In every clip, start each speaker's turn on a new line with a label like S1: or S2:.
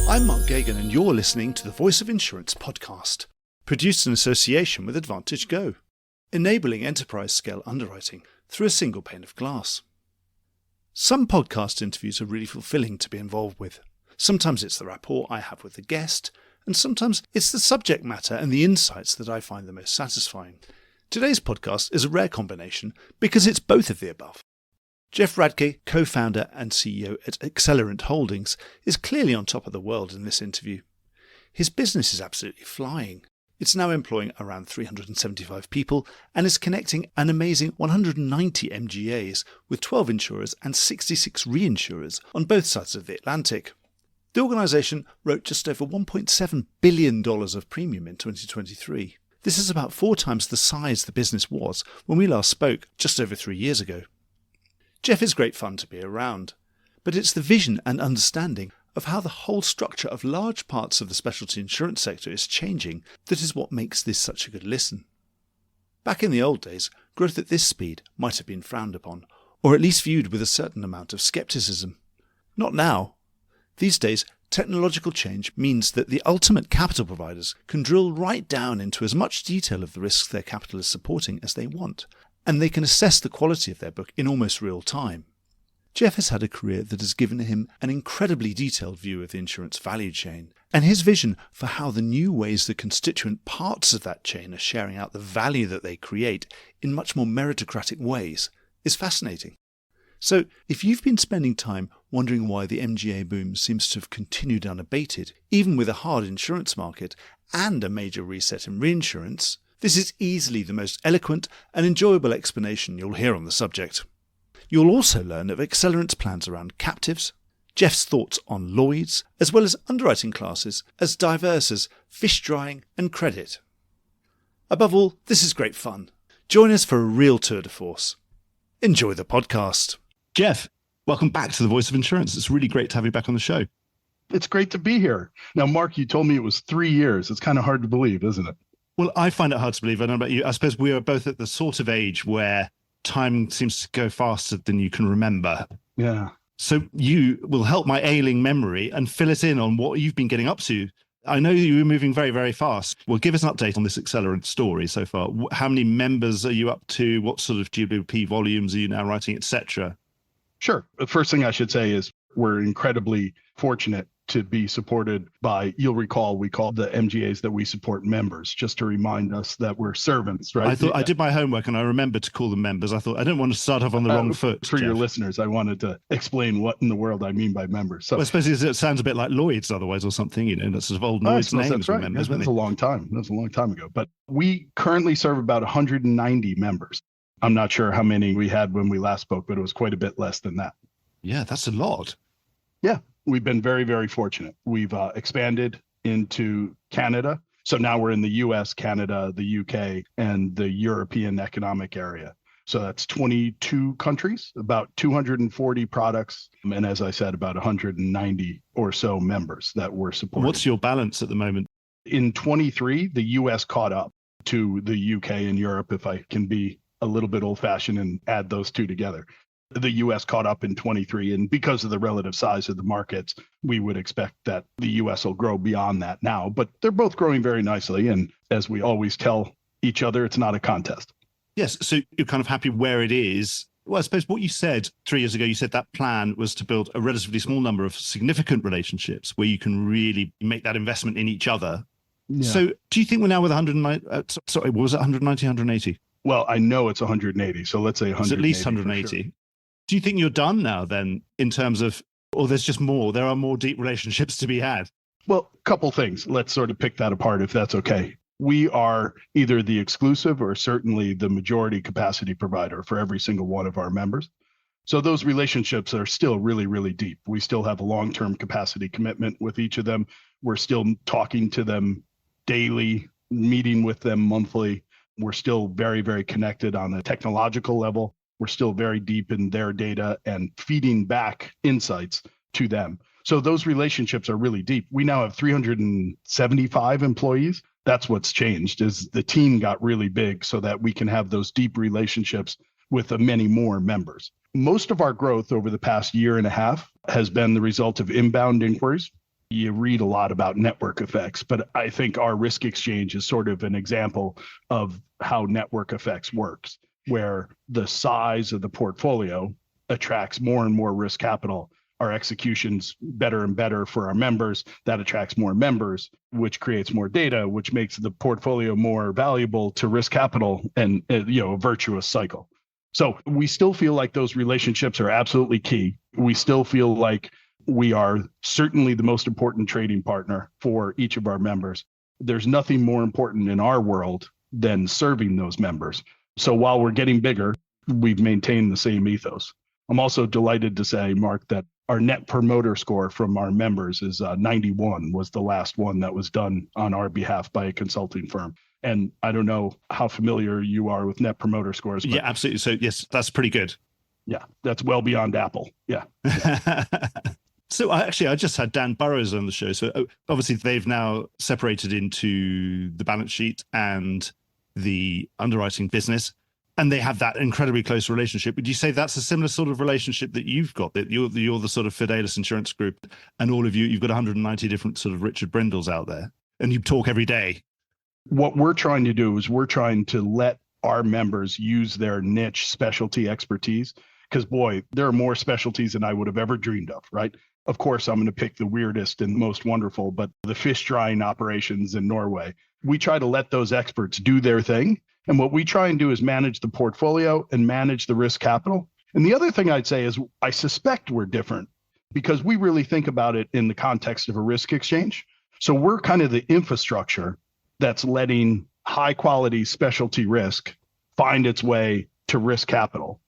S1: I'm Mark Gagan, and you're listening to the Voice of Insurance podcast, produced in association with Advantage Go, enabling enterprise-scale underwriting through a single pane of glass. Some podcast interviews are really fulfilling to be involved with. Sometimes it's the rapport I have with the guest, and sometimes it's the subject matter and the insights that I find the most satisfying. Today's podcast is a rare combination because it's both of the above. Jeff Radke, co-founder and CEO at Accelerant Holdings, is clearly on top of the world in this interview. His business is absolutely flying. It's now employing around 375 people and is connecting an amazing 190 MGAs with 12 insurers and 66 reinsurers on both sides of the Atlantic. The organisation wrote just over $1.7 billion of premium in 2023. This is about 4 times the size the business was when we last spoke just over 3 years ago. Jeff is great fun to be around, but it's the vision and understanding of how the whole structure of large parts of the specialty insurance sector is changing that is what makes this such a good listen. Back in the old days, growth at this speed might have been frowned upon, or at least viewed with a certain amount of scepticism. Not now. These days, technological change means that the ultimate capital providers can drill right down into as much detail of the risks their capital is supporting as they want, and they can assess the quality of their book in almost real time. Jeff has had a career that has given him an incredibly detailed view of the insurance value chain, and his vision for how the new ways the constituent parts of that chain are sharing out the value that they create in much more meritocratic ways is fascinating. So, if you've been spending time wondering why the MGA boom seems to have continued unabated, even with a hard insurance market and a major reset in reinsurance, this is easily the most eloquent and enjoyable explanation you'll hear on the subject. You'll also learn of Accelerant's plans around captives, Jeff's thoughts on Lloyd's, as well as underwriting classes as diverse as fish drying and credit. Above all, this is great fun. Join us for a real tour de force. Enjoy the podcast. Jeff, welcome back to the Voice of Insurance. It's really great to have you back on the show.
S2: It's great to be here. Now, Mark, you told me it was 3 years. It's kind of hard to believe, isn't it?
S1: Well, I find it hard to believe. I don't know about you. I suppose we are both at the sort of age where time seems to go faster than you can remember.
S2: Yeah.
S1: So you will help my ailing memory and fill it in on what you've been getting up to. I know you were moving very, very fast. Well, give us an update on this Accelerant story so far. How many members are you up to? What sort of GWP volumes are you now writing, etc.?
S2: Sure. The first thing I should say is we're incredibly fortunate to be supported by, you'll recall, we call the MGAs that we support members, just to remind us that we're servants, right?
S1: I thought I did my homework and I remembered to call them members. I thought I didn't want to start off on the wrong foot.
S2: For
S1: Jeff.
S2: your listeners, I wanted to explain what in the world I mean by members. So
S1: well, I suppose it sounds a bit like Lloyd's otherwise or something, that sort of old Lloyd's names.
S2: That's right.
S1: Members,
S2: that's a long time. That was a long time ago. But we currently serve about 190 members. I'm not sure how many we had when we last spoke, but it was quite a bit less than that.
S1: Yeah, that's a lot.
S2: Yeah. We've been very, very fortunate. We've expanded into Canada. So now we're in the US, Canada, the UK, and the European Economic Area. So that's 22 countries, about 240 products. And as I said, about 190 or so members that we're supporting.
S1: What's your balance at the moment?
S2: In 23, the US caught up to the UK and Europe, if I can be a little bit old fashioned and add those two together. The U.S. caught up in 23, and because of the relative size of the markets, we would expect that the U.S. will grow beyond that now. But they're both growing very nicely, and as we always tell each other, it's not a contest.
S1: Yes, so you're kind of happy where it is. Well, I suppose what you said 3 years ago, you said that plan was to build a relatively small number of significant relationships where you can really make that investment in each other. Yeah. So do you think we're now with 190? Sorry, what was it, 190, 180?
S2: Well, I know it's 180, so let's say 180.
S1: It's at least 180. Sure. Do you think you're done now then in terms of, or there's just more, there are more deep relationships to be had?
S2: Well, a couple things. Let's sort of pick that apart if that's okay. We are either the exclusive or certainly the majority capacity provider for every single one of our members. So those relationships are still really, really deep. We still have a long-term capacity commitment with each of them. We're still talking to them daily, meeting with them monthly. We're still very, very connected on a technological level. We're still very deep in their data and feeding back insights to them. So those relationships are really deep. We now have 375 employees. That's what's changed, is the team got really big so that we can have those deep relationships with many more members. Most of our growth over the past year and a half has been the result of inbound inquiries. You read a lot about network effects, but I think our risk exchange is sort of an example of how network effects works, where the size of the portfolio attracts more and more risk capital. Our execution's better and better for our members. That attracts more members, which creates more data, which makes the portfolio more valuable to risk capital, and a virtuous cycle. So we still feel like those relationships are absolutely key. We still feel like we are certainly the most important trading partner for each of our members. There's nothing more important in our world than serving those members. So while we're getting bigger, we've maintained the same ethos. I'm also delighted to say, Mark, that our net promoter score from our members is 91, was the last one that was done on our behalf by a consulting firm. And I don't know how familiar you are with net promoter scores.
S1: Yeah, absolutely. So yes, that's pretty good.
S2: Yeah, that's well beyond Apple. Yeah.
S1: So I just had Dan Burrows on the show. So obviously they've now separated into the balance sheet and the underwriting business, and they have that incredibly close relationship. Would you say that's a similar sort of relationship that you've got, that you're the sort of Fidelis Insurance Group, and all of you've got 190 different sort of Richard Brindles out there, and you talk every day?
S2: What we're trying to do is we're trying to let our members use their niche specialty expertise, because boy, there are more specialties than I would have ever dreamed of, right? Of course, I'm going to pick the weirdest and most wonderful, but the fish drying operations in Norway. We try to let those experts do their thing. And what we try and do is manage the portfolio and manage the risk capital. And the other thing I'd say is I suspect we're different because we really think about it in the context of a risk exchange. So we're kind of the infrastructure that's letting high quality specialty risk find its way to risk capital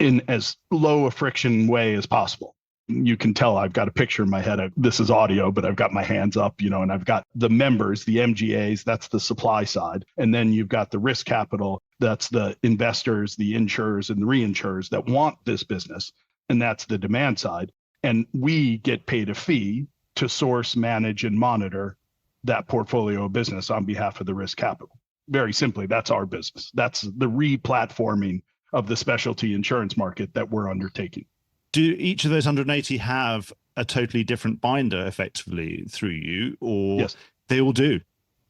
S2: in as low a friction way as possible. You can tell I've got a picture in my head. This is audio, but I've got my hands up, and I've got the members, the MGAs, that's the supply side. And then you've got the risk capital, that's the investors, the insurers, and the reinsurers that want this business. And that's the demand side. And we get paid a fee to source, manage, and monitor that portfolio of business on behalf of the risk capital. Very simply, that's our business. That's the re-platforming of the specialty insurance market that we're undertaking.
S1: Do each of those 180 have a totally different binder effectively through you, or
S2: Yes.
S1: They all do?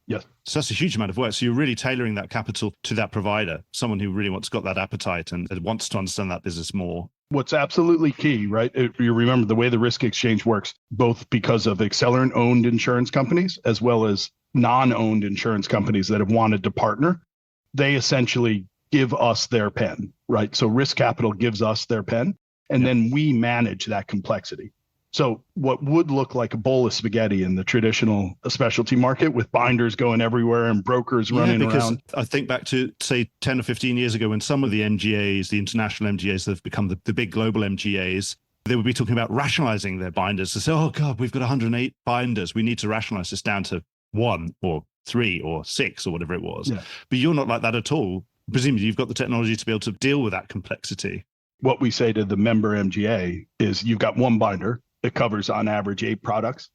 S2: Yes.
S1: So that's a huge amount of work. So you're really tailoring that capital to that provider, someone who really got that appetite and wants to understand that business more.
S2: What's absolutely key, right? You remember the way the risk exchange works, both because of Accelerant-owned insurance companies as well as non-owned insurance companies that have wanted to partner. They essentially give us their pen, right? So risk capital gives us their pen. And then we manage that complexity. So what would look like a bowl of spaghetti in the traditional specialty market with binders going everywhere and brokers running around.
S1: I think back to, say, 10 or 15 years ago when some of the MGAs, the international MGAs that have become the big global MGAs, they would be talking about rationalizing their binders. To say, oh, God, we've got 108 binders. We need to rationalize this down to 1 or 3 or 6 or whatever it was. Yeah. But you're not like that at all. Presumably, you've got the technology to be able to deal with that complexity.
S2: What we say to the member MGA is you've got one binder. It covers on average 8 products,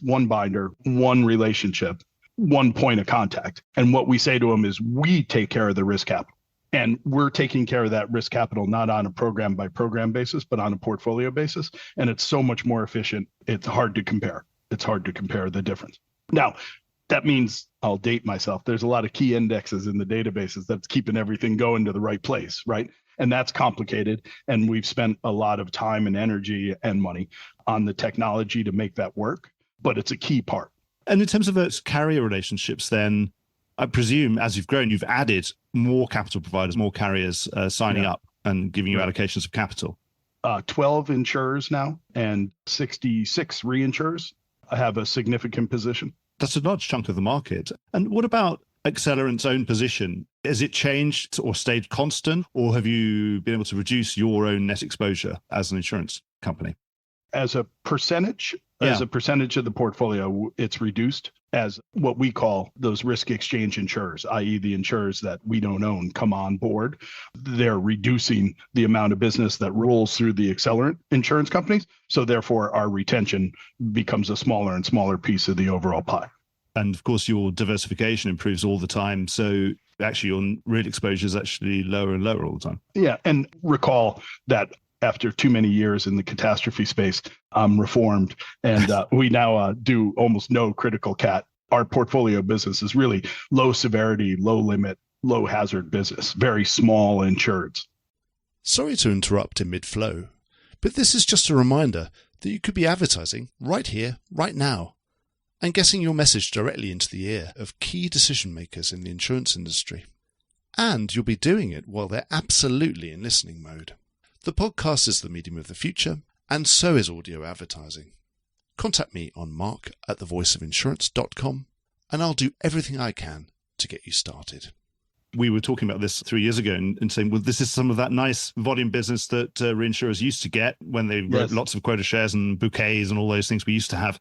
S2: 1 binder, 1 relationship, 1 point of contact. And what we say to them is we take care of the risk capital. And we're taking care of that risk capital, not on a program by program basis, but on a portfolio basis. And it's so much more efficient. It's hard to compare. It's hard to compare the difference. Now, that means I'll date myself. There's a lot of key indexes in the databases that's keeping everything going to the right place, right? And that's complicated. And we've spent a lot of time and energy and money on the technology to make that work. But it's a key part.
S1: And in terms of those carrier relationships, then I presume as you've grown, you've added more capital providers, more carriers signing up and giving you allocations of capital.
S2: 12 insurers now and 66 reinsurers have a significant position.
S1: That's a large chunk of the market. And what about Accelerant's own position? Has it changed or stayed constant, or have you been able to reduce your own net exposure as an insurance company? As a percentage
S2: of the portfolio, it's reduced as what we call those risk exchange insurers, i.e. the insurers that we don't own come on board. They're reducing the amount of business that rolls through the Accelerant insurance companies. So therefore, our retention becomes a smaller and smaller piece of the overall pie.
S1: And of course, your diversification improves all the time. So actually, your real exposure is actually lower and lower all the time.
S2: Yeah. And recall that after too many years in the catastrophe space, I'm reformed, and we now do almost no critical cat. Our portfolio business is really low severity, low limit, low hazard business, very small insureds.
S1: Sorry to interrupt in mid-flow, but this is just a reminder that you could be advertising right here, right now, and getting your message directly into the ear of key decision makers in the insurance industry. And you'll be doing it while they're absolutely in listening mode. The podcast is the medium of the future, and so is audio advertising. Contact me on mark@thevoiceofinsurance.com, and I'll do everything I can to get you started. We were talking about this 3 years ago and saying, well, this is some of that nice volume business that reinsurers used to get when they wrote lots of quota shares and bouquets and all those things we used to have,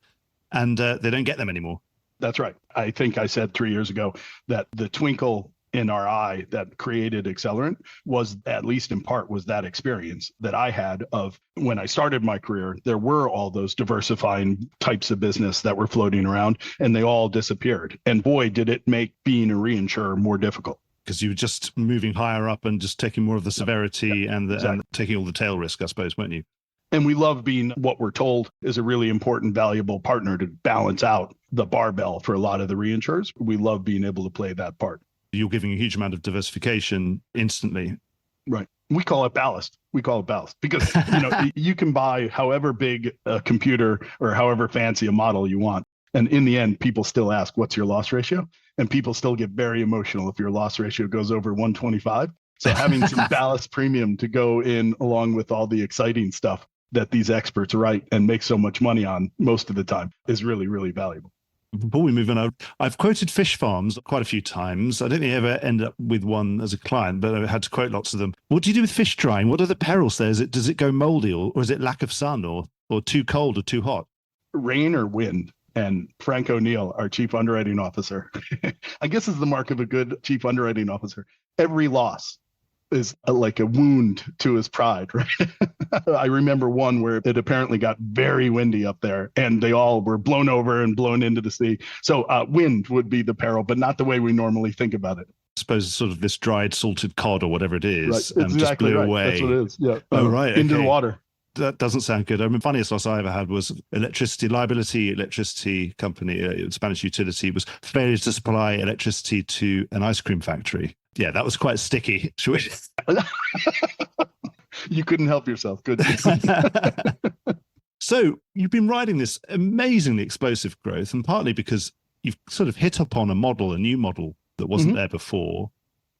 S1: and they don't get them anymore.
S2: That's right. I think I said 3 years ago that the twinkle in our eye that created Accelerant was, at least in part, was that experience that I had of when I started my career. There were all those diversifying types of business that were floating around, and they all disappeared. And boy, did it make being a reinsurer more difficult.
S1: Because you were just moving higher up and just taking more of the severity and taking all the tail risk, I suppose, weren't you?
S2: And we love being what we're told is a really important, valuable partner to balance out the barbell for a lot of the reinsurers. We love being able to play that part.
S1: You're giving a huge amount of diversification instantly.
S2: Right. We call it ballast. Because, you can buy however big a computer or however fancy a model you want. And in the end, people still ask, what's your loss ratio? And people still get very emotional if your loss ratio goes over 125. So having some ballast premium to go in along with all the exciting stuff that these experts write and make so much money on most of the time is really, really valuable.
S1: Before we move on, I've quoted fish farms quite a few times. I don't think I ever end up with one as a client, but I had to quote lots of them. What do you do with fish drying? What are the perils there? Does it go moldy or is it lack of sun or too cold or too hot?
S2: Rain or wind. And Frank O'Neill, our chief underwriting officer, I guess is the mark of a good chief underwriting officer. Every loss is like a wound to his pride, right? I remember one where it apparently got very windy up there and they all were blown over and blown into the sea. So wind would be the peril, but not the way we normally think about it.
S1: I suppose it's sort of this dried salted cod or whatever it is,
S2: right.
S1: exactly just blew away.
S2: That's what it is. Yeah.
S1: Oh, right.
S2: Into the water.
S1: That doesn't sound good. I mean, funniest loss I ever had was electricity liability. Electricity company, Spanish utility, was failure to supply electricity to an ice cream factory. Yeah, that was quite sticky.
S2: You couldn't help yourself. Good.
S1: So you've been riding this amazingly explosive growth, and partly because you've sort of hit upon a new model that wasn't there before.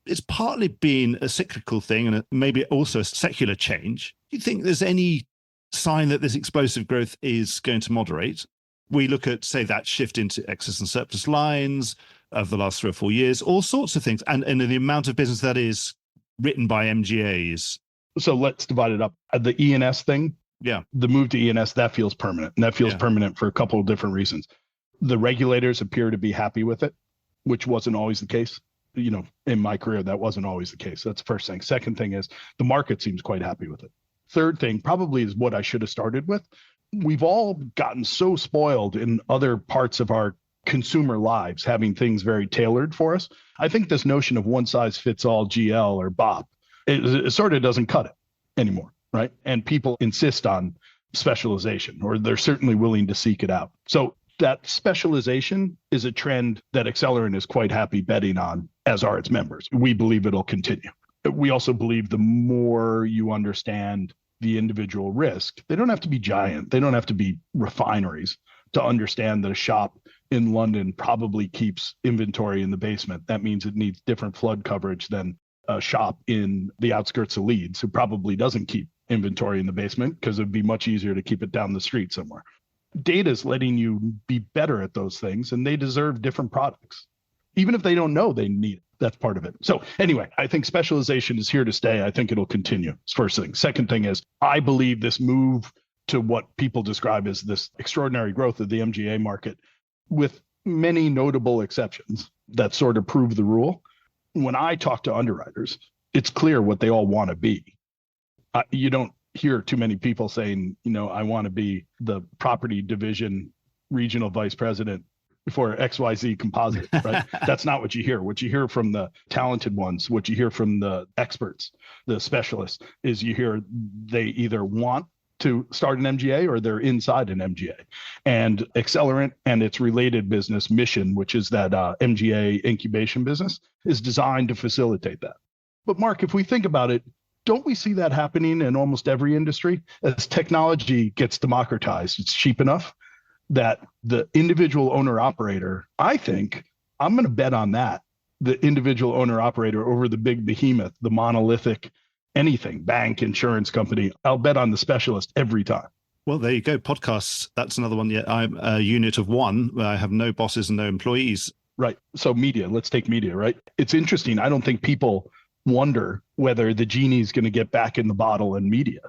S1: It's partly been a cyclical thing and maybe also a secular change. Do you think there's any sign that this explosive growth is going to moderate? We look at, say, that shift into excess and surplus lines of the last 3 or 4 years, all sorts of things, and the amount of business that is written by MGAs.
S2: So let's divide it up. The E&S thing, the move to E&S, that feels permanent. And that feels permanent for a couple of different reasons. The regulators appear to be happy with it, which wasn't always the case. In my career, that wasn't always the case. That's the first thing. Second thing is the market seems quite happy with it. Third thing probably is what I should have started with. We've all gotten so spoiled in other parts of our consumer lives, having things very tailored for us. I think this notion of one size fits all GL or BOP, it sort of doesn't cut it anymore, right? And people insist on specialization, or they're certainly willing to seek it out. So that specialization is a trend that Accelerant is quite happy betting on, as are its members. We believe it'll continue. We also believe the more you understand the individual risk, they don't have to be giant. They don't have to be refineries to understand that a shop in London probably keeps inventory in the basement. That means it needs different flood coverage than a shop in the outskirts of Leeds who probably doesn't keep inventory in the basement because it'd be much easier to keep it down the street somewhere. Data is letting you be better at those things, and they deserve different products. Even if they don't know they need it, that's part of it. So anyway, I think specialization is here to stay. I think it'll continue. It's first thing. Second thing is, I believe this move to what people describe as this extraordinary growth of the MGA market, with many notable exceptions that sort of prove the rule. When I talk to underwriters, it's clear what they all want to be. You don't hear too many people saying, I want to be the property division regional vice president for XYZ composite, right? That's not what you hear. What you hear from the talented ones, what you hear from the experts, the specialists, is you hear they either want to start an MGA or they're inside an MGA. And Accelerant and its related business Mission, which is that MGA incubation business, is designed to facilitate that. But Mark, if we think about it, don't we see that happening in almost every industry? As technology gets democratized, it's cheap enough that the individual owner operator, I think, I'm going to bet on that, the individual owner operator over the big behemoth, the monolithic anything, bank, insurance company. I'll bet on the specialist every time.
S1: Well, there you go. Podcasts, that's another one. Yeah, I'm a unit of one. I have no bosses and no employees.
S2: Right. So media, let's take media, right? It's interesting. I don't think people wonder whether the genie's going to get back in the bottle in media.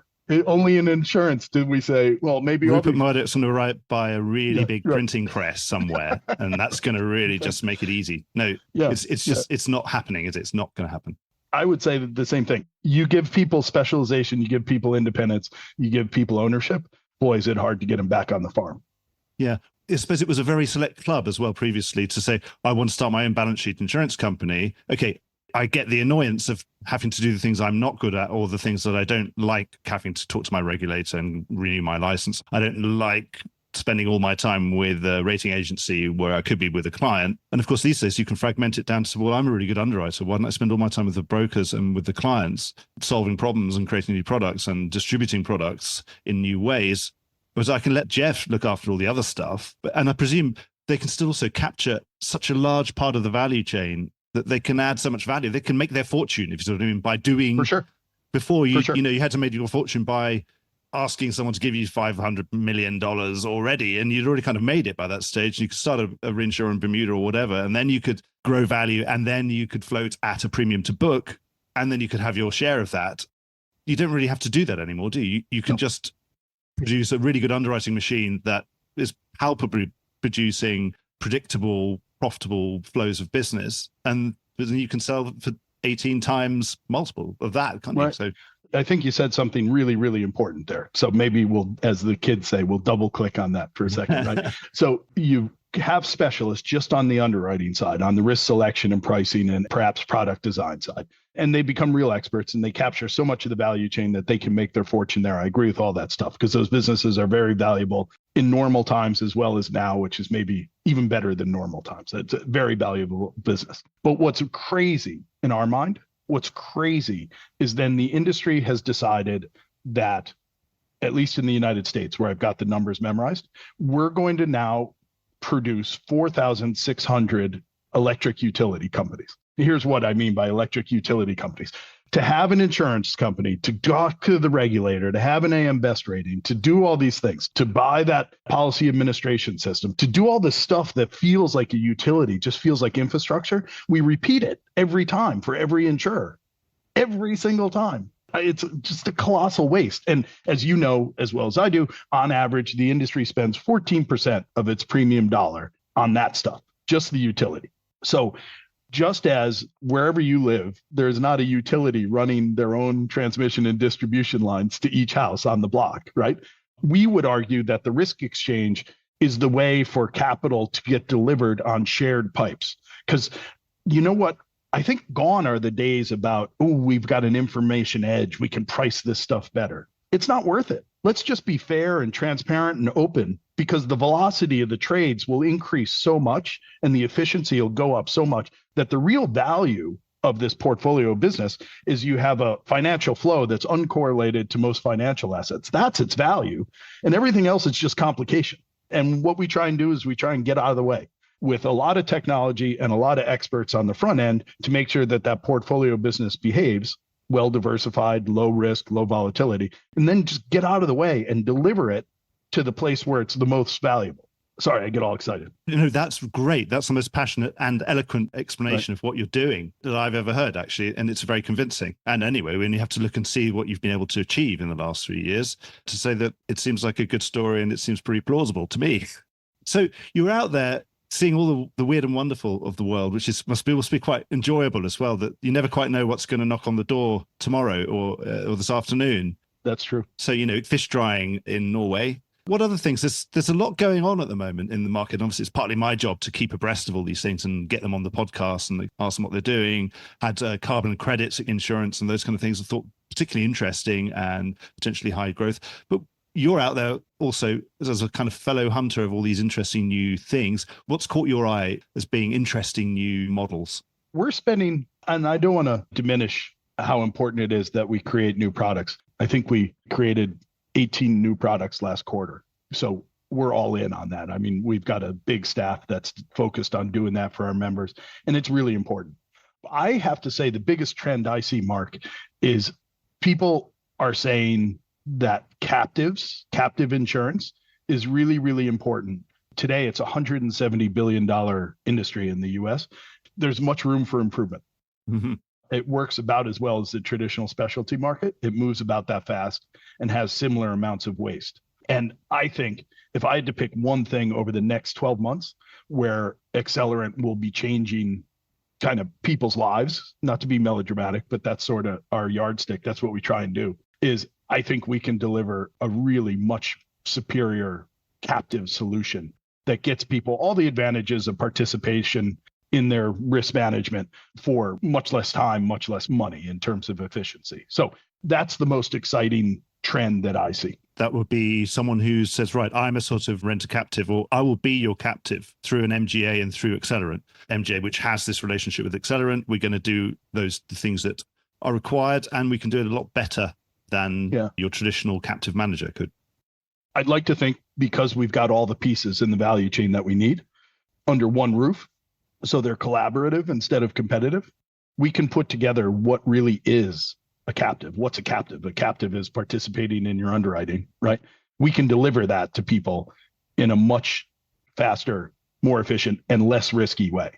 S2: Only in insurance did we say, well, maybe
S1: Rupert Murdoch's going to buy a really big printing press somewhere, and that's going to really just make it easy. No, it's not happening, is it? It's not going to happen.
S2: I would say the same thing. You give people specialization, you give people independence, you give people ownership. Boy, is it hard to get them back on the farm.
S1: Yeah. I suppose it was a very select club as well previously to say, I want to start my own balance sheet insurance company. Okay, I get the annoyance of having to do the things I'm not good at or the things that I don't like, having to talk to my regulator and renew my license. I don't like spending all my time with a rating agency where I could be with a client. And of course, these days you can fragment it down to, well, I'm a really good underwriter. Why don't I spend all my time with the brokers and with the clients, solving problems and creating new products and distributing products in new ways? Whereas I can let Jeff look after all the other stuff. And I presume they can still also capture such a large part of the value chain that they can add so much value. They can make their fortune, if you see what I mean, by doing.
S2: For sure.
S1: Before you, you had to make your fortune by asking someone to give you $500 million already, and you'd already kind of made it by that stage. You could start a reinsurer in Bermuda or whatever, and then you could grow value, and then you could float at a premium to book, and then you could have your share of that. You don't really have to do that anymore, do you? You can just produce a really good underwriting machine that is palpably producing predictable, profitable flows of business, and then you can sell for 18 times multiple of that, can't you? So
S2: I think you said something really, really important there. So maybe we'll, as the kids say, we'll double click on that for a second, right? So you have specialists just on the underwriting side, on the risk selection and pricing and perhaps product design side. And they become real experts and they capture so much of the value chain that they can make their fortune there. I agree with all that stuff because those businesses are very valuable in normal times as well as now, which is maybe even better than normal times. It's a very valuable business. But what's crazy in our mind, what's crazy is then the industry has decided that, at least in the United States, where I've got the numbers memorized, we're going to now produce 4,600 electric utility companies. Here's what I mean by electric utility companies. To have an insurance company, to talk to the regulator, to have an AM Best rating, to do all these things, to buy that policy administration system, to do all this stuff that feels like a utility, just feels like infrastructure, we repeat it every time for every insurer, every single time. It's just a colossal waste. And as you know, as well as I do, on average, the industry spends 14% of its premium dollar on that stuff, just the utility. So just as wherever you live, there's not a utility running their own transmission and distribution lines to each house on the block, right? We would argue that the risk exchange is the way for capital to get delivered on shared pipes. Because you know what? I think gone are the days about, oh, we've got an information edge. We can price this stuff better. It's not worth it. Let's just be fair and transparent and open, because the velocity of the trades will increase so much and the efficiency will go up so much that the real value of this portfolio business is you have a financial flow that's uncorrelated to most financial assets. That's its value. And everything else is just complication. And what we try and do is we try and get out of the way with a lot of technology and a lot of experts on the front end to make sure that that portfolio business behaves well diversified, low risk, low volatility, and then just get out of the way and deliver it to the place where it's the most valuable. Sorry, I get all excited.
S1: That's great. That's the most passionate and eloquent explanation of what you're doing that I've ever heard, actually. And it's very convincing. And anyway, when you have to look and see what you've been able to achieve in the last 3 years, to say that it seems like a good story and it seems pretty plausible to me. So you're out there seeing all the weird and wonderful of the world, which must be quite enjoyable as well, that you never quite know what's going to knock on the door tomorrow or this afternoon.
S2: That's true.
S1: So, fish drying in Norway, What other things? There's a lot going on at the moment in the market. Obviously, it's partly my job to keep abreast of all these things and get them on the podcast and ask them what they're doing. Had carbon credits insurance and those kind of things I thought particularly interesting and potentially high growth. But you're out there also as a kind of fellow hunter of all these interesting new things. What's caught your eye as being interesting new models?
S2: We're spending, and I don't want to diminish how important it is that we create new products. I think we created 18 new products last quarter. So we're all in on that. I mean, we've got a big staff that's focused on doing that for our members, and it's really important. I have to say the biggest trend I see, Mark, is people are saying that captive insurance is really, really important. Today, it's a $170 billion industry in the US. There's much room for improvement.
S1: Mm-hmm.
S2: It works about as well as the traditional specialty market. It moves about that fast and has similar amounts of waste. And I think if I had to pick one thing over the next 12 months where Accelerant will be changing kind of people's lives, not to be melodramatic, but that's sort of our yardstick. That's what we try and do, is I think we can deliver a really much superior captive solution that gets people all the advantages of participation in their risk management for much less time, much less money in terms of efficiency. So that's the most exciting trend that I see.
S1: That would be someone who says, right, I'm a sort of rent-a-captive, or I will be your captive through an MGA and through Accelerant. MGA, which has this relationship with Accelerant, we're going to do the things that are required, and we can do it a lot better than your traditional captive manager could.
S2: I'd like to think because we've got all the pieces in the value chain that we need under one roof, so they're collaborative instead of competitive, we can put together what really is a captive. What's a captive? A captive is participating in your underwriting, right? We can deliver that to people in a much faster, more efficient, and less risky way.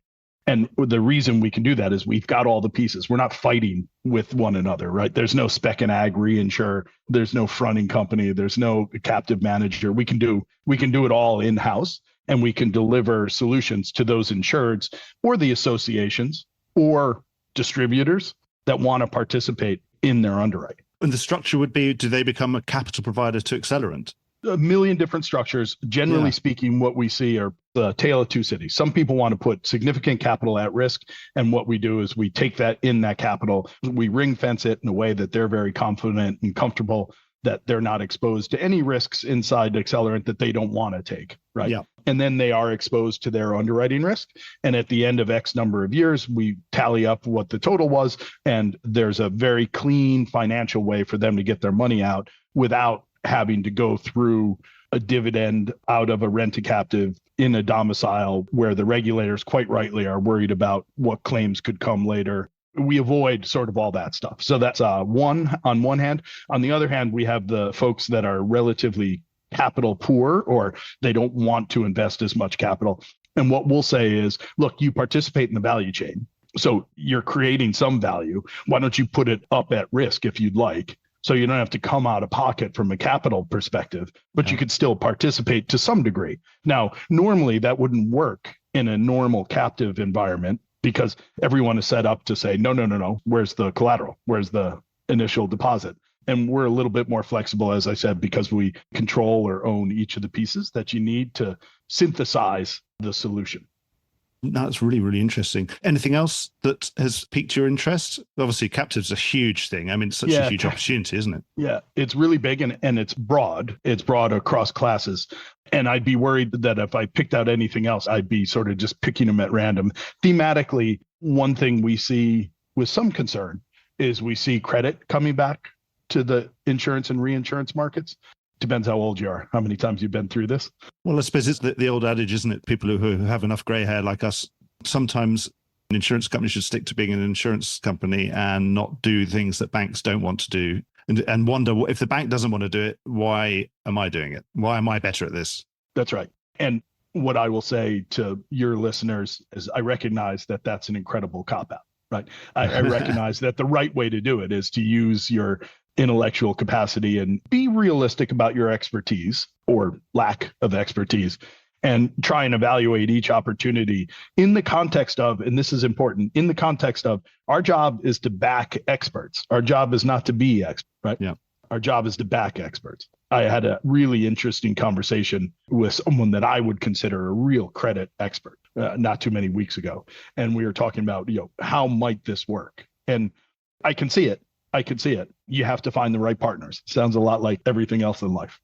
S2: And the reason we can do that is we've got all the pieces. We're not fighting with one another, right? There's no spec and ag reinsurer. There's no fronting company. There's no captive manager. We can do it all in-house, and we can deliver solutions to those insureds or the associations or distributors that want to participate in their underwriting.
S1: And the structure would be, do they become a capital provider to Accelerant?
S2: A million different structures. Generally speaking, what we see are the tale of two cities. Some people want to put significant capital at risk. And what we do is we take that capital, we ring fence it in a way that they're very confident and comfortable that they're not exposed to any risks inside Accelerant that they don't want to take, right?
S1: Yeah.
S2: And then they are exposed to their underwriting risk. And at the end of X number of years, we tally up what the total was. And there's a very clean financial way for them to get their money out without having to go through a dividend out of a rent-a-captive in a domicile where the regulators quite rightly are worried about what claims could come later. We avoid sort of all that stuff. So that's one on one hand. On the other hand, we have the folks that are relatively capital poor, or they don't want to invest as much capital. And what we'll say is, look, you participate in the value chain. So you're creating some value. Why don't you put it up at risk if you'd like? So you don't have to come out of pocket from a capital perspective, but you could still participate to some degree. Now, normally that wouldn't work in a normal captive environment, because everyone is set up to say, no, where's the collateral? Where's the initial deposit? And we're a little bit more flexible, as I said, because we control or own each of the pieces that you need to synthesize the solution.
S1: That's really, really interesting. Anything else that has piqued your interest? Obviously, captive's a huge thing. I mean, it's such a huge opportunity, isn't it?
S2: Yeah, it's really big and it's broad. It's broad across classes. And I'd be worried that if I picked out anything else, I'd be sort of just picking them at random. Thematically, one thing we see with some concern is we see credit coming back to the insurance and reinsurance markets. Depends how old you are, how many times you've been through this.
S1: Well, I suppose it's the old adage, isn't it? People who have enough gray hair like us, sometimes an insurance company should stick to being an insurance company and not do things that banks don't want to do. And wonder, if the bank doesn't want to do it, why am I doing it? Why am I better at this?
S2: That's right. And what I will say to your listeners is I recognize that that's an incredible cop-out, right? I recognize that the right way to do it is to use your intellectual capacity and be realistic about your expertise or lack of expertise, and try and evaluate each opportunity in the context of, and this is important, in the context of our job is to back experts. Our job is not to be expert, right?
S1: Yeah.
S2: Our job is to back experts. I had a really interesting conversation with someone that I would consider a real credit expert not too many weeks ago. And we were talking about, how might this work? And I can see it. You have to find the right partners. Sounds a lot like everything else in life.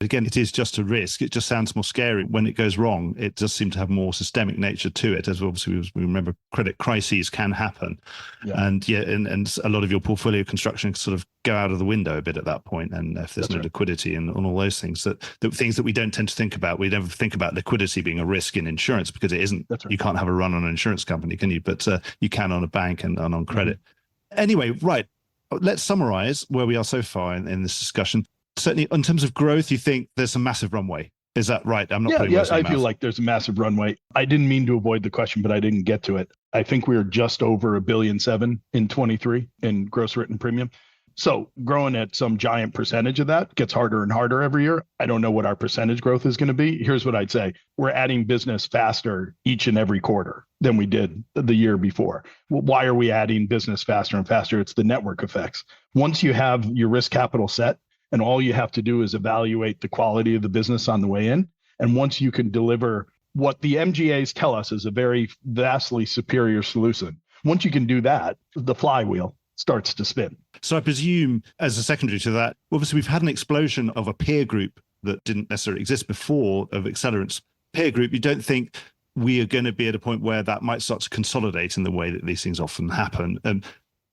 S1: Again, it is just a risk. It just sounds more scary when it goes wrong. It does seem to have more systemic nature to it, as obviously we remember credit crises can happen. Yeah. And a lot of your portfolio construction can sort of go out of the window a bit at that point. And if there's no liquidity and all those things, that things that we don't tend to think about. We never think about liquidity being a risk in insurance because it isn't. That's right. You can't have a run on an insurance company, can you? But you can on a bank and on credit. Mm-hmm. Anyway, right. Let's summarize where we are so far in this discussion. Certainly, in terms of growth, you think there's a massive runway. Is that right? I'm not putting words in your mouth. I feel like there's a massive runway. I didn't mean to avoid the question, but I didn't get to it. I think we are just over $1.7 billion in 23 in gross written premium. So growing at some giant percentage of that gets harder and harder every year. I don't know what our percentage growth is going to be. Here's what I'd say. We're adding business faster each and every quarter than we did the year before. Well, why are we adding business faster and faster? It's the network effects. Once you have your risk capital set, and all you have to do is evaluate the quality of the business on the way in. And once you can deliver what the MGAs tell us is a very vastly superior solution, once you can do that, the flywheel starts to spin. So I presume as a secondary to that, obviously we've had an explosion of a peer group that didn't necessarily exist before of Accelerant's peer group. You don't think we are going to be at a point where that might start to consolidate in the way that these things often happen? And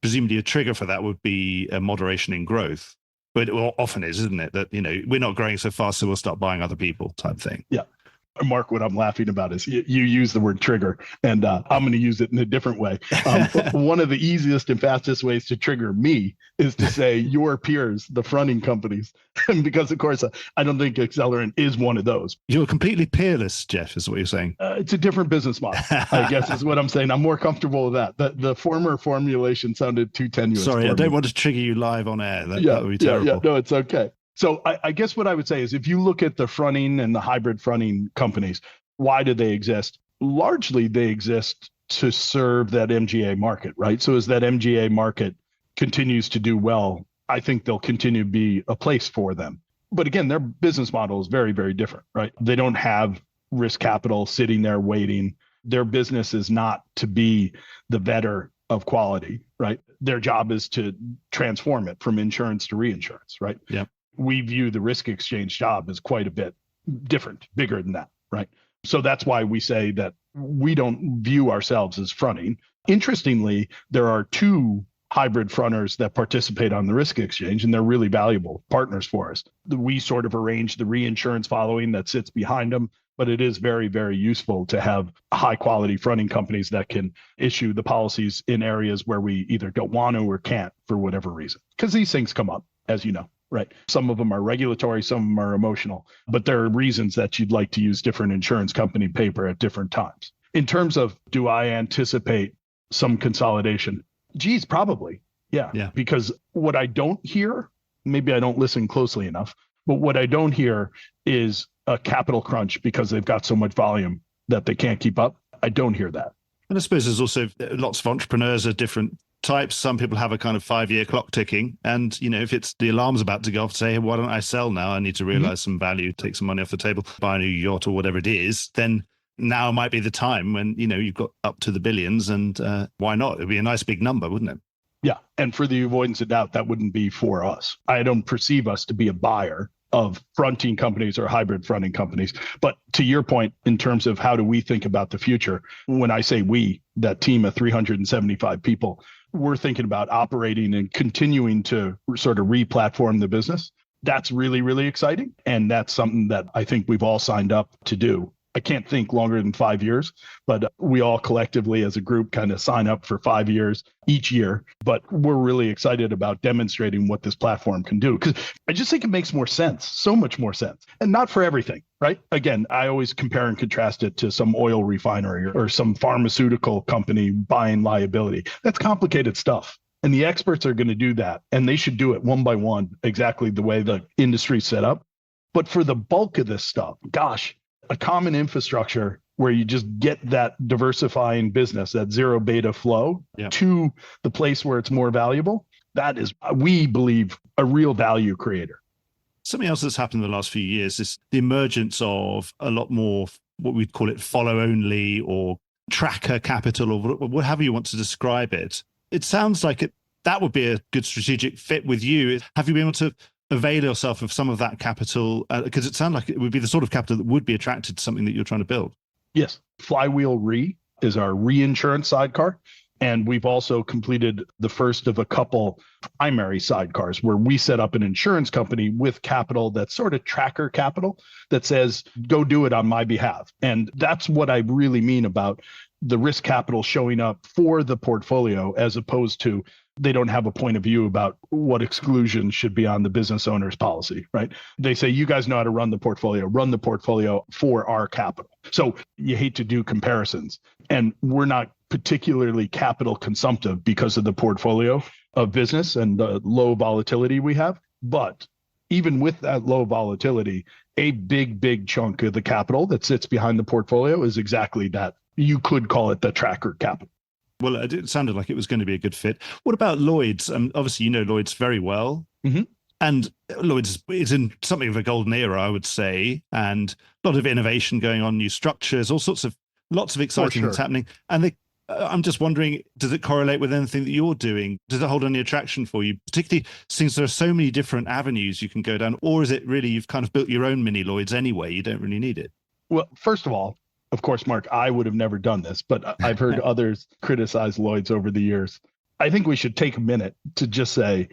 S1: presumably a trigger for that would be a moderation in growth. But it often is, isn't it? That, we're not growing so fast, so we'll start buying other people type thing. Yeah. Mark, what I'm laughing about is you use the word trigger, and I'm going to use it in a different way. One of the easiest and fastest ways to trigger me is to say your peers, the fronting companies, because of course I don't think Accelerant is one of those. You're completely peerless, Jeff, is what you're saying. It's a different business model, I guess is what I'm saying. I'm more comfortable with that. The former formulation sounded too tenuous. Sorry, I don't want to trigger you live on air. That would be terrible. Yeah, no, it's okay. So I guess what I would say is if you look at the fronting and the hybrid fronting companies, why do they exist? Largely, they exist to serve that MGA market, right? So as that MGA market continues to do well, I think they'll continue to be a place for them. But again, their business model is very, very different, right? They don't have risk capital sitting there waiting. Their business is not to be the vetter of quality, right? Their job is to transform it from insurance to reinsurance, right? Yeah. We view the risk exchange job as quite a bit different, bigger than that, right? So that's why we say that we don't view ourselves as fronting. Interestingly, there are two hybrid fronters that participate on the risk exchange, and they're really valuable partners for us. We sort of arrange the reinsurance following that sits behind them, but it is very, very useful to have high quality fronting companies that can issue the policies in areas where we either don't want to or can't for whatever reason, because these things come up, as you know. Right. Some of them are regulatory, some of them are emotional, but there are reasons that you'd like to use different insurance company paper at different times. In terms of, do I anticipate some consolidation? Geez, probably. Yeah. Because what I don't hear, maybe I don't listen closely enough, but what I don't hear is a capital crunch because they've got so much volume that they can't keep up. I don't hear that. And I suppose there's also lots of entrepreneurs are different types. Some people have a kind of 5-year clock ticking. And, if it's the alarm's about to go off, say, hey, why don't I sell now? I need to realize some value, take some money off the table, buy a new yacht or whatever it is. Then now might be the time when, you've got up to the billions and why not? It'd be a nice big number, wouldn't it? Yeah. And for the avoidance of doubt, that wouldn't be for us. I don't perceive us to be a buyer of fronting companies or hybrid fronting companies. But to your point, in terms of how do we think about the future, when I say we, that team of 375 people, we're thinking about operating and continuing to sort of re-platform the business. That's really, really exciting. And that's something that I think we've all signed up to do. I can't think longer than 5 years, but we all collectively as a group kind of sign up for 5 years each year. But we're really excited about demonstrating what this platform can do, because I just think it makes more sense, so much more sense, and not for everything, right? Again, I always compare and contrast it to some oil refinery or some pharmaceutical company buying liability. That's complicated stuff. And the experts are going to do that. And they should do it one by one, exactly the way the industry's set up. But for the bulk of this stuff, gosh, a common infrastructure where you just get that diversifying business, that zero beta flow to the place where it's more valuable.
S2: That is, we believe, a real value creator.
S1: Something else that's happened in the last few years is the emergence of a lot more, what we'd call it, follow only or tracker capital, or whatever you want to describe it. It sounds like that would be a good strategic fit with you. Have you been able to avail yourself of some of that capital? Because it sounds like it would be the sort of capital that would be attracted to something that you're trying to build.
S2: Yes. Flywheel Re is our reinsurance sidecar. And we've also completed the first of a couple primary sidecars where we set up an insurance company with capital that's sort of tracker capital that says, go do it on my behalf. And that's what I really mean about the risk capital showing up for the portfolio, as opposed to they don't have a point of view about what exclusions should be on the business owner's policy, right? They say, you guys know how to run the portfolio for our capital. So you hate to do comparisons. And we're not particularly capital consumptive because of the portfolio of business and the low volatility we have. But even with that low volatility, a big chunk of the capital that sits behind the portfolio is exactly that. You could call it the tracker capital.
S1: Well, it sounded like it was going to be a good fit. What about Lloyd's? Obviously, you know Lloyd's very well.
S2: Mm-hmm.
S1: And Lloyd's is in something of a golden era, I would say, and a lot of innovation going on, new structures, lots of exciting things happening. And I'm just wondering, does it correlate with anything that you're doing? Does it hold any attraction for you, particularly since there are so many different avenues you can go down? Or is it really you've kind of built your own mini Lloyd's anyway? You don't really need it.
S2: Well, first of all, of course, Mark, I would have never done this, but I've heard others criticize Lloyd's over the years. I think we should take a minute to just say,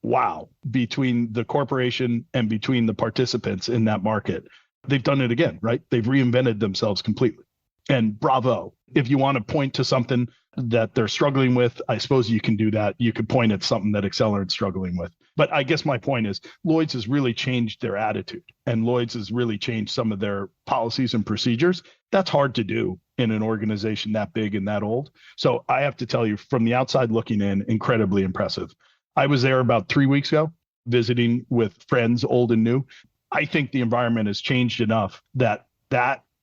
S2: wow, between the corporation and between the participants in that market, they've done it again, right? They've reinvented themselves completely. And bravo. If you want to point to something that they're struggling with, I suppose you can do that. You could point at something that Accelerant's struggling with. But I guess my point is Lloyd's has really changed their attitude, and Lloyd's has really changed some of their policies and procedures. That's hard to do in an organization that big and that old. So I have to tell you, from the outside looking in, incredibly impressive. I was there about 3 weeks ago, visiting with friends, old and new. I think the environment has changed enough that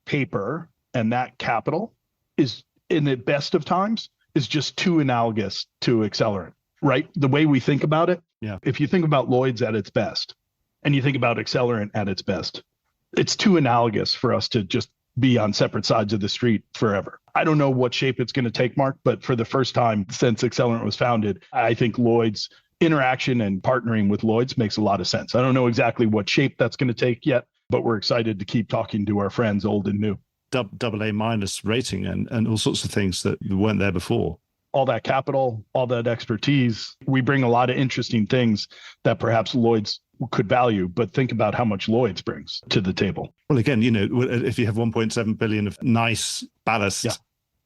S2: paper and that capital is, in the best of times, is just too analogous to Accelerant, right? The way we think about it.
S1: Yeah.
S2: If you think about Lloyd's at its best and you think about Accelerant at its best, it's too analogous for us to just be on separate sides of the street forever. I don't know what shape it's going to take, Mark, but for the first time since Accelerant was founded, I think Lloyd's interaction and partnering with Lloyd's makes a lot of sense. I don't know exactly what shape that's going to take yet, but we're excited to keep talking to our friends, old and new.
S1: AA- rating and all sorts of things that weren't there before.
S2: All that capital, all that expertise. We bring a lot of interesting things that perhaps Lloyd's could value, but think about how much Lloyd's brings to the table.
S1: Well, again, if you have 1.7 billion of nice ballast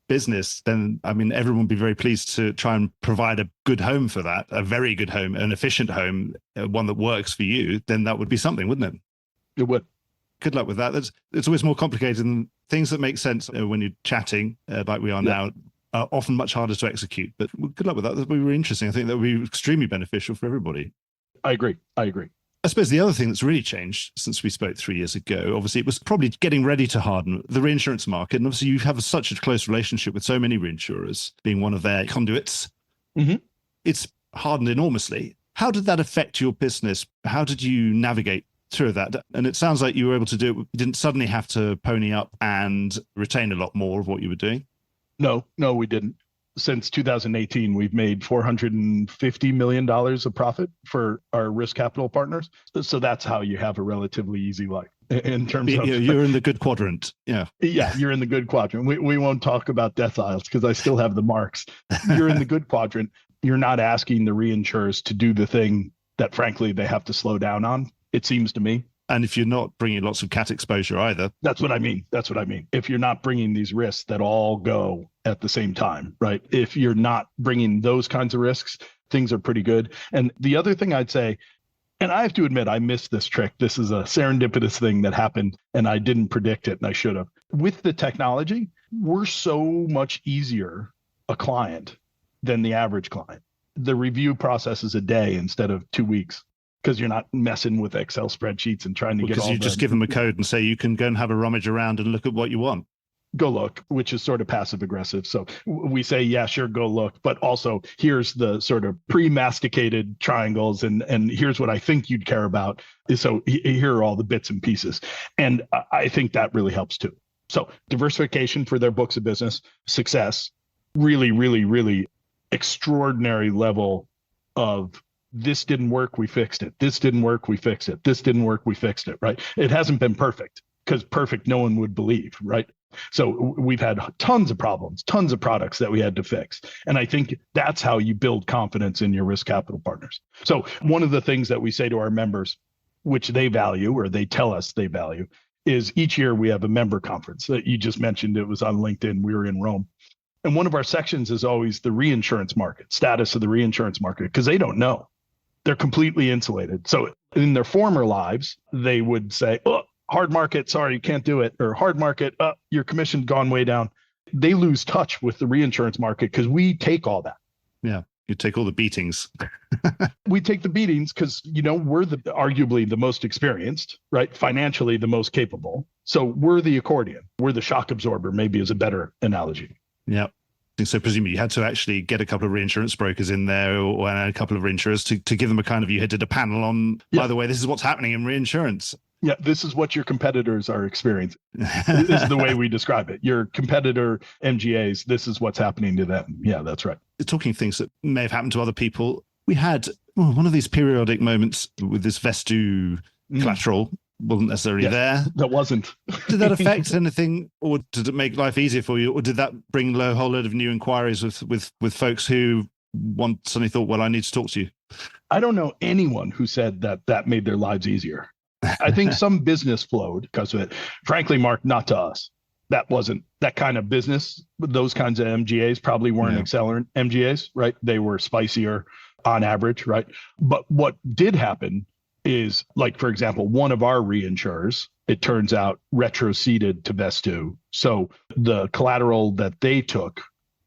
S1: business, then everyone would be very pleased to try and provide a good home for that, a very good home, an efficient home, one that works for you. Then that would be something, wouldn't it?
S2: It would.
S1: Good luck with that. It's always more complicated than things that make sense when you're chatting like we are now. Are often much harder to execute, but good luck with that. That would be really interesting. I think that would be extremely beneficial for everybody.
S2: I agree. I
S1: suppose the other thing that's really changed since we spoke 3 years ago, obviously, it was probably getting ready to harden the reinsurance market. And obviously, you have such a close relationship with so many reinsurers, being one of their conduits.
S2: Mm-hmm.
S1: It's hardened enormously. How did that affect your business? How did you navigate through that? And it sounds like you were able to do it. You didn't suddenly have to pony up and retain a lot more of what you were doing.
S2: No, we didn't. Since 2018, we've made $450 million of profit for our risk capital partners. So that's how you have a relatively easy life in terms of...
S1: You're in the good quadrant. Yeah,
S2: you're in the good quadrant. We won't talk about deciles because I still have the marks. You're in the good quadrant. You're not asking the reinsurers to do the thing that, frankly, they have to slow down on, it seems to me.
S1: And if you're not bringing lots of cat exposure either.
S2: That's what I mean. If you're not bringing these risks that all go at the same time, right? If you're not bringing those kinds of risks, things are pretty good. And the other thing I'd say, and I have to admit, I missed this trick. This is a serendipitous thing that happened and I didn't predict it and I should have. With the technology, we're so much easier a client than the average client. The review process is a day instead of 2 weeks. Because you're not messing with Excel spreadsheets and trying to get all
S1: because you just give them a code and say you can go and have a rummage around and look at what you want.
S2: go look, which is sort of passive aggressive. So we say, yeah, sure, go look, but also here's the sort of pre-masticated triangles, and here's what I think you'd care about. So here are all the bits and pieces. And I think that really helps too. So diversification for their books of business, success, really, really, really extraordinary level of this didn't work, we fixed it. This didn't work, we fixed it. This didn't work, we fixed it, right? It hasn't been perfect, because perfect no one would believe, right? So we've had tons of problems, tons of products that we had to fix. And I think that's how you build confidence in your risk capital partners. So one of the things that we say to our members, which they value, or they tell us they value, is each year we have a member conference that you just mentioned. It was on LinkedIn. We were in Rome. And one of our sections is always the reinsurance market, status of the reinsurance market, because they don't know. They're completely insulated. So in their former lives, they would say, oh, hard market, sorry, you can't do it. Or hard market, your commission's gone way down. They lose touch with the reinsurance market because we take all that.
S1: Yeah, you take all the beatings.
S2: We take the beatings because, we're arguably the most experienced, right? Financially, the most capable. So we're the accordion. We're the shock absorber, maybe is a better analogy.
S1: Yeah. So presumably you had to actually get a couple of reinsurance brokers in there, or a couple of reinsurers to give them a kind of, you did a panel on, by the way, this is what's happening in reinsurance.
S2: Yeah, this is what your competitors are experiencing. This is the way we describe it. Your competitor MGAs, this is what's happening to them. Yeah, that's right.
S1: Talking things that may have happened to other people, we had one of these periodic moments with this Vestu collateral. Wasn't necessarily there.
S2: That wasn't.
S1: Did that affect anything, or did it make life easier for you, or did that bring a whole load of new inquiries with folks who suddenly thought, well, I need to talk to you?
S2: I don't know anyone who said that made their lives easier. I think some business flowed because of it. Frankly, Mark, not to us. That wasn't that kind of business. Those kinds of MGAs probably weren't Accelerant MGAs, right? They were spicier on average, right? But what did happen is, like, for example, one of our reinsurers, it turns out, retroceded to Vestu. So the collateral that they took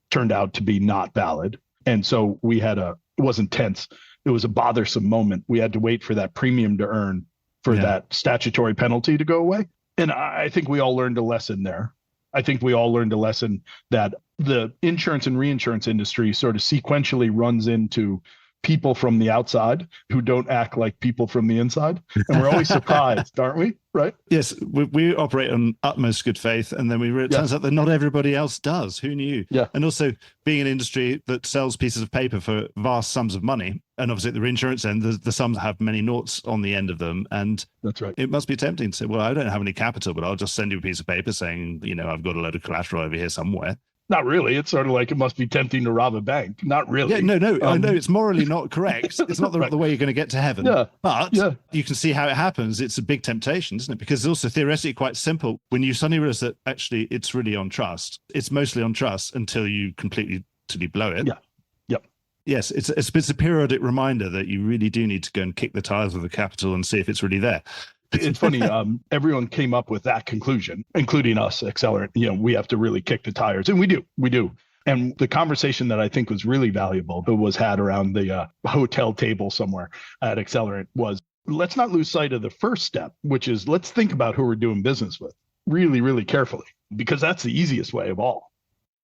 S2: turned out to be not valid. And so we had it wasn't tense. It was a bothersome moment. We had to wait for that premium to earn for that statutory penalty to go away. And I think we all learned a lesson there. I think we all learned a lesson that the insurance and reinsurance industry sort of sequentially runs into people from the outside who don't act like people from the inside. And we're always surprised, aren't we? Right?
S1: Yes, we operate on utmost good faith. And then it turns out that not everybody else does. Who knew?
S2: Yeah.
S1: And also, being an industry that sells pieces of paper for vast sums of money, and obviously at the reinsurance end, the sums have many noughts on the end of them. And
S2: that's right.
S1: It must be tempting to say, well, I don't have any capital, but I'll just send you a piece of paper saying, I've got a load of collateral over here somewhere.
S2: Not really. It's sort of like it must be tempting to rob a bank. Not really.
S1: Yeah, no. I know it's morally not correct. It's not the way you're going to get to heaven.
S2: Yeah.
S1: But you can see how it happens. It's a big temptation, isn't it? Because it's also theoretically quite simple. When you suddenly realize that actually it's really on trust. It's mostly on trust until you completely blow it.
S2: Yeah. Yep.
S1: Yes, it's a periodic reminder that you really do need to go and kick the tires of the capital and see if it's really there.
S2: It's funny. Everyone came up with that conclusion, including us, Accelerant. We have to really kick the tires, and we do. And the conversation that I think was really valuable, that was had around the hotel table somewhere at Accelerant, was let's not lose sight of the first step, which is let's think about who we're doing business with really, really carefully, because that's the easiest way of all.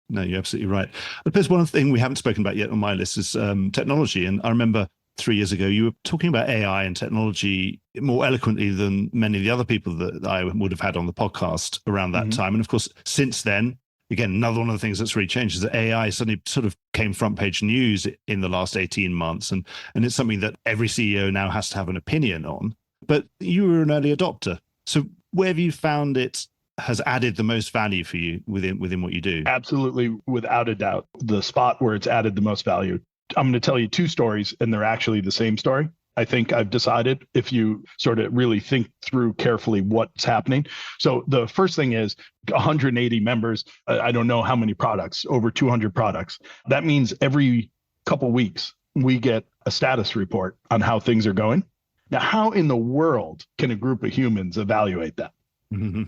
S1: No, you're absolutely right. There's one thing we haven't spoken about yet on my list is technology. And I remember 3 years ago, you were talking about AI and technology more eloquently than many of the other people that I would have had on the podcast around that time. And of course, since then, again, another one of the things that's really changed is that AI suddenly sort of came front page news in the last 18 months. And it's something that every CEO now has to have an opinion on. But you were an early adopter. So where have you found it has added the most value for you within what you do? Absolutely,
S2: without a doubt. The spot where it's added the most value. I'm going to tell you two stories, and they're actually the same story. I think I've decided, if you sort of really think through carefully what's happening. So the first thing is 180 members. I don't know how many products, over 200 products. That means every couple weeks, we get a status report on how things are going. Now, how in the world can a group of humans evaluate that? Mm-hmm.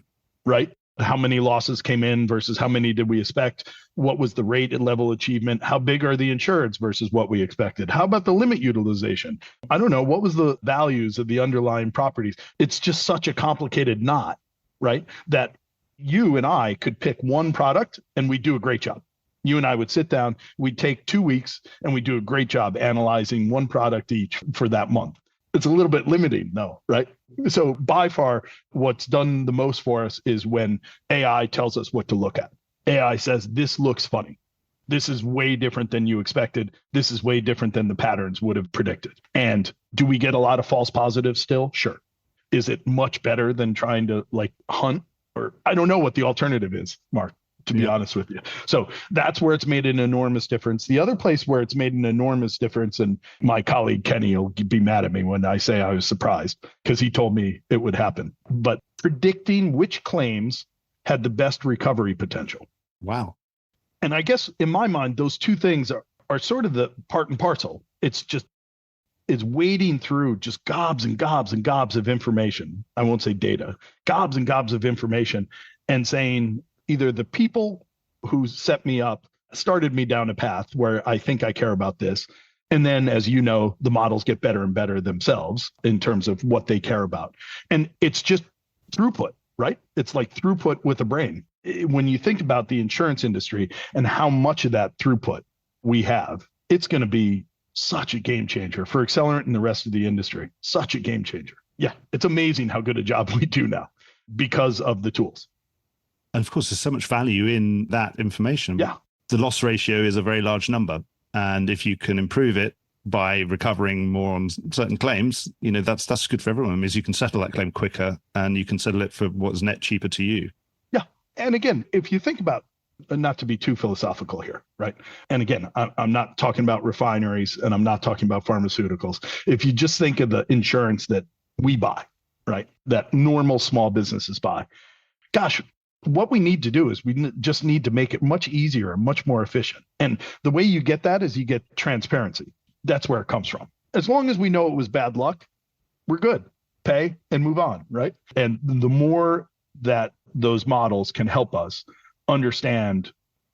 S2: Right? How many losses came in versus how many did we expect? What was the rate and level achievement? How big are the insureds versus what we expected? How about the limit utilization? I don't know. What was the values of the underlying properties? It's just such a complicated knot, right? That you and I could pick one product and we'd do a great job. You and I would sit down, we'd take 2 weeks and we'd do a great job analyzing one product each for that month. It's a little bit limiting though, right? So by far, what's done the most for us is when AI tells us what to look at. AI says, this looks funny. This is way different than you expected. This is way different than the patterns would have predicted. And do we get a lot of false positives still? Sure. Is it much better than trying to hunt? Or I don't know what the alternative is, Mark, to be honest with you. So that's where it's made an enormous difference. The other place where it's made an enormous difference, and my colleague Kenny will be mad at me when I say I was surprised because he told me it would happen, but predicting which claims had the best recovery potential.
S1: Wow.
S2: And I guess in my mind, those two things are sort of the part and parcel. It's wading through just gobs and gobs and gobs of information. I won't say data, gobs and gobs of information, and saying either the people who set me up started me down a path where I think I care about this. And then, as you know, the models get better and better themselves in terms of what they care about. And it's just throughput, right? It's like throughput with a brain. When you think about the insurance industry and how much of that throughput we have, it's going to be such a game changer for Accelerant and the rest of the industry. Such a game changer. Yeah, it's amazing how good a job we do now because of the tools.
S1: And of course, there's so much value in that information.
S2: Yeah.
S1: The loss ratio is a very large number. And if you can improve it by recovering more on certain claims, that's good for everyone, because you can settle that claim quicker and you can settle it for what's net cheaper to you.
S2: Yeah. And again, if you think about, not to be too philosophical here, right? And again, I'm not talking about refineries and I'm not talking about pharmaceuticals. If you just think of the insurance that we buy, right? That normal small businesses buy, gosh, what we need to do is we just need to make it much easier and much more efficient. And the way you get that is you get transparency. That's where it comes from. As long as we know it was bad luck, we're good. Pay and move on, right? And the more that those models can help us understand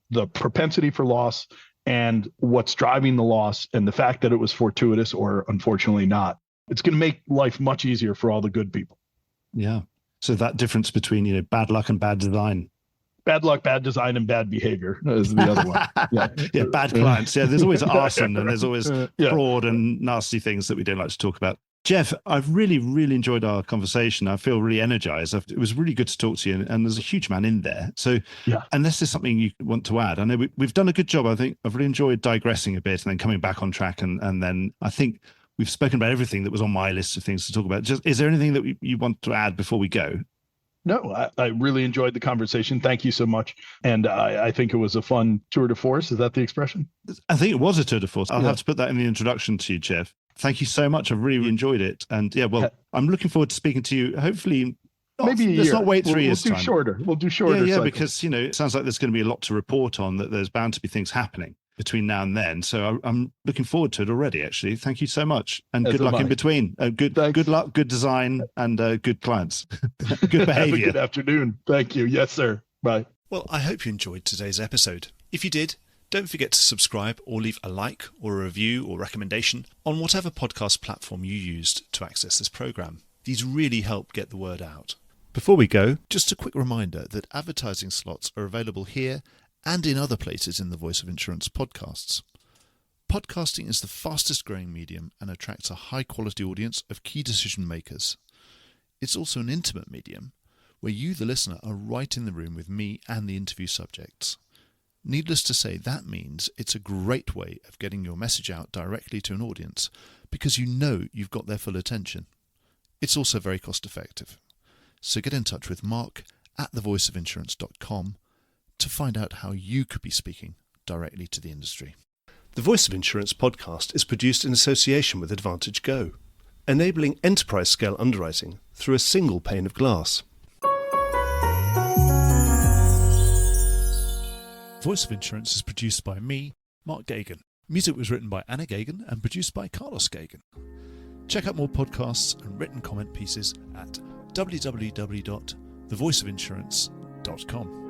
S2: the propensity for loss and what's driving the loss and the fact that it was fortuitous or unfortunately not, it's going to make life much easier for all the good people.
S1: Yeah. So that difference between, bad luck and bad design.
S2: Bad luck, bad design, and bad behavior is the other one.
S1: Yeah, bad clients. Yeah, there's always arson and there's always fraud and nasty things that we don't like to talk about. Jeff, I've really, really enjoyed our conversation. I feel really energized. It was really good to talk to you, and there's a huge man in there. So unless there's something you want to add, I know we've done a good job. I think I've really enjoyed digressing a bit and then coming back on track. And then I think we've spoken about everything that was on my list of things to talk about. Is there anything that you want to add before we go?
S2: No, I really enjoyed the conversation. Thank you so much. And I think it was a fun tour de force. Is that the expression?
S1: I think it was a tour de force. I'll have to put that in the introduction to you, Jeff. Thank you so much. I've really enjoyed it. And I'm looking forward to speaking to you, hopefully.
S2: Maybe a year.
S1: Let's not wait 3 years.
S2: We'll do shorter. We'll do shorter.
S1: Yeah, because, it sounds like there's going to be a lot to report on, that there's bound to be things happening between now and then. So I'm looking forward to it already, actually. Thank you so much. And good luck in between. Good luck, good design, and good clients. Good behavior.
S2: Have a good afternoon. Thank you. Yes, sir. Bye.
S1: Well, I hope you enjoyed today's episode. If you did, don't forget to subscribe or leave a like or a review or recommendation on whatever podcast platform you used to access this program. These really help get the word out. Before we go, just a quick reminder that advertising slots are available here and in other places in the Voice of Insurance podcasts. Podcasting is the fastest growing medium and attracts a high quality audience of key decision makers. It's also an intimate medium where you, the listener, are right in the room with me and the interview subjects. Needless to say, that means it's a great way of getting your message out directly to an audience because you've got their full attention. It's also very cost effective. So get in touch with Mark at thevoiceofinsurance.com to find out how you could be speaking directly to the industry. The Voice of Insurance podcast is produced in association with Advantage Go, enabling enterprise-scale underwriting through a single pane of glass. Voice of Insurance is produced by me, Mark Gagan. Music was written by Anna Gagan and produced by Carlos Gagan. Check out more podcasts and written comment pieces at www.thevoiceofinsurance.com.